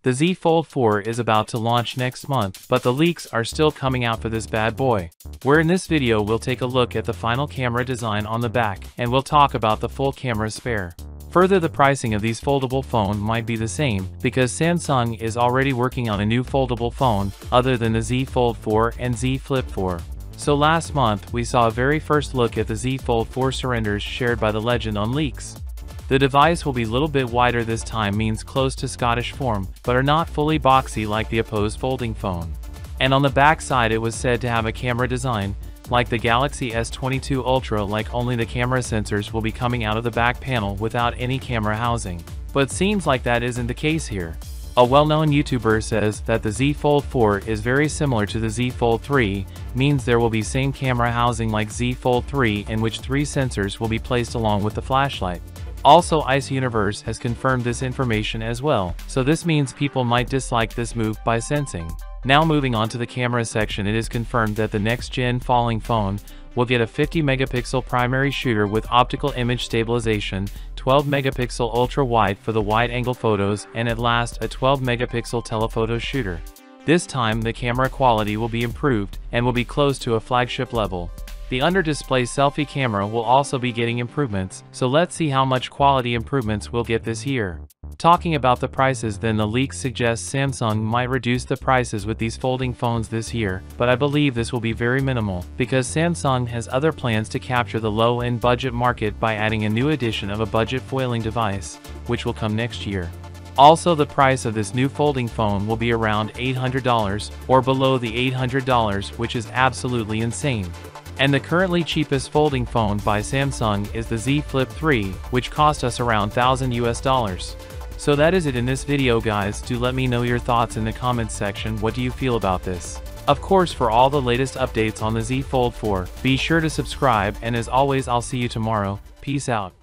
The Z Fold 4 is about to launch next month, but the leaks are still coming out for this bad boy. Where in this video we'll take a look at the final camera design on the back, and we'll talk about the full camera spare. Further, the pricing of these foldable phone might be the same, because Samsung is already working on a new foldable phone, other than the Z Fold 4 and Z Flip 4. So last month, we saw a very first look at the Z Fold 4 surrenders shared by the legend on leaks. The device will be a little bit wider this time, means close to Scottish form, but are not fully boxy like the opposed folding phone. And on the back side it was said to have a camera design, like the Galaxy S22 Ultra, like only the camera sensors will be coming out of the back panel without any camera housing. But seems like that isn't the case here. A well-known YouTuber says that the Z Fold 4 is very similar to the Z Fold 3, means there will be same camera housing like Z Fold 3, in which 3 sensors will be placed along with the flashlight. Also, Ice Universe has confirmed this information as well, so this means people might dislike this move by sensing. Now moving on to the camera section, it is confirmed that the next-gen falling phone will get a 50-megapixel primary shooter with optical image stabilization, 12-megapixel ultra-wide for the wide-angle photos, and at last a 12-megapixel telephoto shooter. This time the camera quality will be improved, and will be close to a flagship level. The under-display selfie camera will also be getting improvements, so let's see how much quality improvements we'll get this year. Talking about the prices, then, the leaks suggest Samsung might reduce the prices with these folding phones this year, but I believe this will be very minimal, because Samsung has other plans to capture the low-end budget market by adding a new edition of a budget foiling device, which will come next year. Also, the price of this new folding phone will be around $800, or below the $800, which is absolutely insane. And the currently cheapest folding phone by Samsung is the Z Flip 3, which cost us around $1,000. So that is it in this video, guys. Do let me know your thoughts in the comments section. What do you feel about this? Of course, for all the latest updates on the Z Fold 4, be sure to subscribe, and as always, I'll see you tomorrow. Peace out.